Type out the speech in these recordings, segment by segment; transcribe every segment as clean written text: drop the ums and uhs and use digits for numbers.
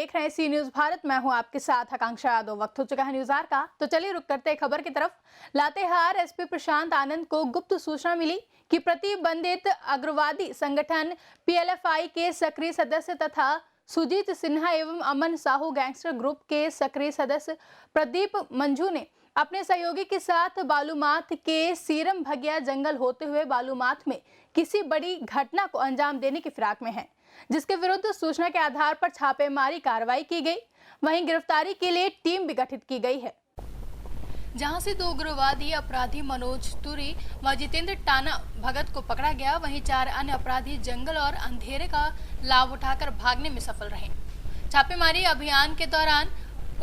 देख रहे हैं सी न्यूज भारत। मैं हूं आपके साथ आकांक्षा यादव। वक्त हो चुका है न्यूज आर का, तो चलिए रुक करते हैं खबर की तरफ। लातेहार एसपी प्रशांत आनंद को गुप्त सूचना मिली कि प्रतिबंधित उग्रवादी संगठन पीएलएफआई के सक्रिय सदस्य तथा सुजीत सिन्हा एवं अमन साहू गैंगस्टर ग्रुप के सक्रिय सदस्य प्रदीप मंझू ने अपने सहयोगी के साथ बालूमाथ के सीरम भगिया जंगल होते हुए बालूमाथ में किसी बड़ी घटना को अंजाम देने की फिराक में है, जिसके विरुद्ध सूचना के आधार पर छापेमारी कार्रवाई की गई। वहीं गिरफ्तारी के लिए टीम भी गठित की गई है, जहां से 2 उग्रवादी अपराधी मनोज तुरी व जितेंद्र टाना भगत को पकड़ा गया। वहीं 4 अन्य अपराधी जंगल और अंधेरे का लाभ उठाकर भागने में सफल रहे। छापेमारी अभियान के दौरान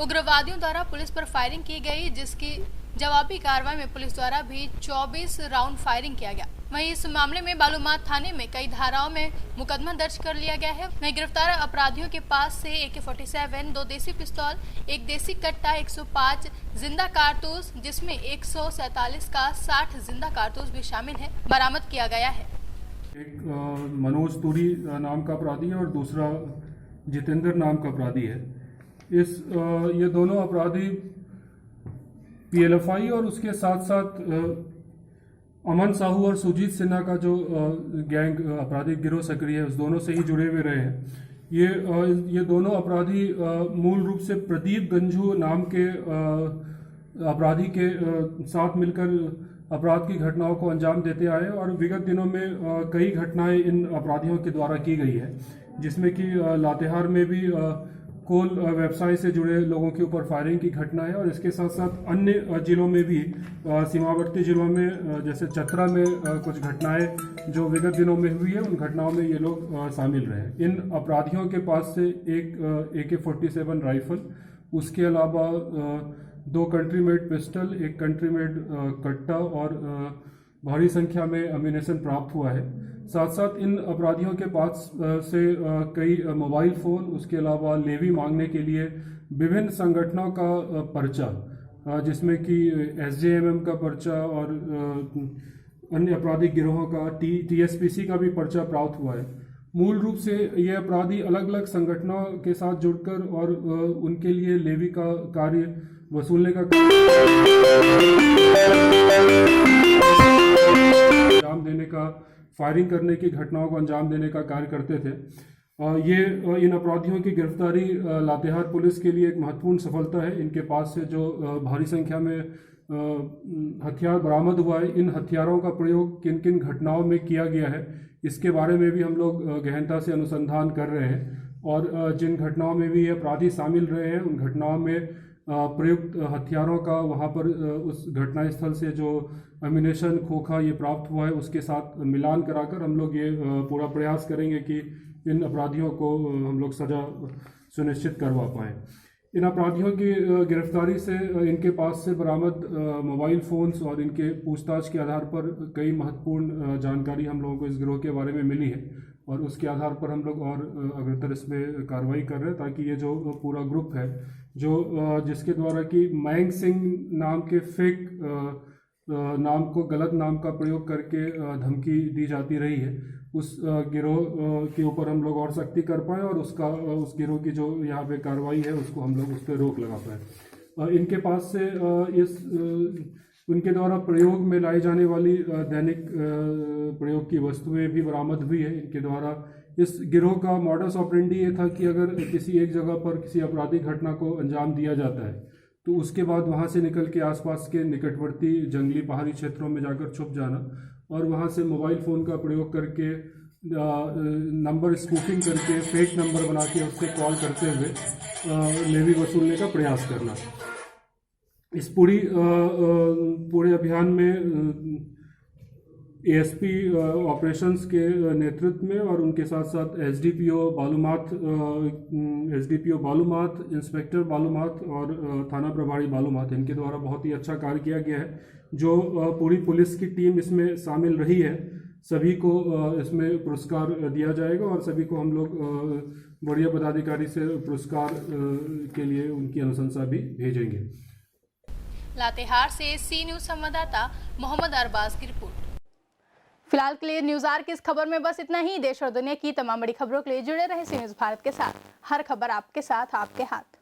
उग्रवादियों द्वारा पुलिस पर फायरिंग की गई, जिसकी जवाबी कार्रवाई में पुलिस द्वारा भी 24 राउंड फायरिंग किया गया। वहीं इस मामले में बालूमाथ थाने में कई धाराओं में मुकदमा दर्ज कर लिया गया है। वहीं गिरफ्तार अपराधियों के पास से AK-47, 2 देसी पिस्तौल, 1 देसी कट्टा, 105 जिंदा कारतूस, जिसमें 147 का 60 जिंदा कारतूस भी शामिल है, बरामद किया गया है। एक मनोज तुरी नाम का अपराधी है और दूसरा जितेंद्र नाम का अपराधी है। ये दोनों अपराधी पीएलएफआई और उसके साथ साथ अमन साहू और सुजीत सिन्हा का जो गैंग आपराधिक गिरोह सक्रिय है, उस दोनों से ही जुड़े हुए रहे हैं। ये दोनों अपराधी मूल रूप से प्रदीप गंझू नाम के अपराधी के साथ मिलकर अपराध की घटनाओं को अंजाम देते आए और विगत दिनों में कई घटनाएं इन अपराधियों के द्वारा की गई है, जिसमें कि लातेहार में भी कोल व्यवसाय से जुड़े लोगों के ऊपर फायरिंग की घटना है और इसके साथ साथ अन्य जिलों में भी सीमावर्ती जिलों में जैसे चतरा में कुछ घटनाएं जो विगत दिनों में हुई है, उन घटनाओं में ये लोग शामिल रहे। इन अपराधियों के पास से एक AK-47 राइफल, उसके अलावा 2 country made pistol, 1 country made कट्टा और भारी संख्या में अम्यूनेशन प्राप्त हुआ है। साथ साथ इन अपराधियों के पास से कई मोबाइल फोन, उसके अलावा लेवी मांगने के लिए विभिन्न संगठनों का पर्चा, जिसमें कि SJMM का पर्चा और अन्य आपराधिक गिरोहों का TSPC का भी पर्चा प्राप्त हुआ है। मूल रूप से ये अपराधी अलग अलग संगठनों के साथ जुड़कर और उनके लिए लेवी का कार्य वसूलने का अंजाम देने का, फायरिंग करने की घटनाओं को अंजाम देने का कार्य करते थे। ये इन अपराधियों की गिरफ्तारी लातेहार पुलिस के लिए एक महत्वपूर्ण सफलता है। इनके पास से जो भारी संख्या में हथियार बरामद हुआ है, इन हथियारों का प्रयोग किन किन घटनाओं में किया गया है, इसके बारे में भी हम लोग गहनता से अनुसंधान कर रहे हैं और जिन घटनाओं में भी ये अपराधी शामिल रहे हैं, उन घटनाओं में प्रयुक्त हथियारों का वहाँ पर उस घटनास्थल से जो अम्यूनेशन, खोखा ये प्राप्त हुआ है, उसके साथ मिलान कराकर हम लोग ये पूरा प्रयास करेंगे कि इन अपराधियों को हम लोग सजा सुनिश्चित करवा पाएँ। इन अपराधियों की गिरफ्तारी से इनके पास से बरामद मोबाइल फ़ोन्स और इनके पूछताछ के आधार पर कई महत्वपूर्ण जानकारी हम लोगों को इस गिरोह के बारे में मिली है और उसके आधार पर हम लोग और अग्रतर इसमें कार्रवाई कर रहे हैं, ताकि ये जो पूरा ग्रुप है जो जिसके द्वारा कि मयंक सिंह नाम के फेक नाम को, गलत नाम का प्रयोग करके धमकी दी जाती रही है, उस गिरोह के ऊपर हम लोग और सख्ती कर पाएँ और उस गिरोह की जो यहाँ पे कार्रवाई है उसको हम लोग उस पर रोक लगा पाएँ। इनके पास से उनके द्वारा प्रयोग में लाई जाने वाली दैनिक प्रयोग की वस्तुएं भी बरामद हुई है। इनके द्वारा इस गिरोह का मॉडस ऑपरेंडी ये था कि अगर किसी एक जगह पर किसी आपराधिक घटना को अंजाम दिया जाता है तो उसके बाद वहाँ से निकल के आसपास के निकटवर्ती जंगली पहाड़ी क्षेत्रों में जाकर छुप जाना और वहाँ से मोबाइल फ़ोन का प्रयोग करके नंबर स्पूफिंग करके फेक नंबर बना के उससे कॉल करते हुए लेवी वसूलने का प्रयास करना। इस पूरे अभियान में ASP ऑपरेशंस के नेतृत्व में और उनके साथ साथ SDPO बालूमाथ, इंस्पेक्टर बालूमाथ और थाना प्रभारी बालूमाथ, इनके द्वारा बहुत ही अच्छा कार्य किया गया है। जो पूरी पुलिस की टीम इसमें शामिल रही है, सभी को इसमें पुरस्कार दिया जाएगा और सभी को हम लोग बढ़िया पदाधिकारी से पुरस्कार के लिए उनकी अनुशंसा भी भेजेंगे। लातेहार से सी न्यूज संवाददाता मोहम्मद अरबाज की रिपोर्ट। फिलहाल के लिए न्यूज आर की इस खबर में बस इतना ही। देश और दुनिया की तमाम बड़ी खबरों के लिए जुड़े रहे सी न्यूज भारत के साथ। हर खबर आपके साथ, आपके हाथ।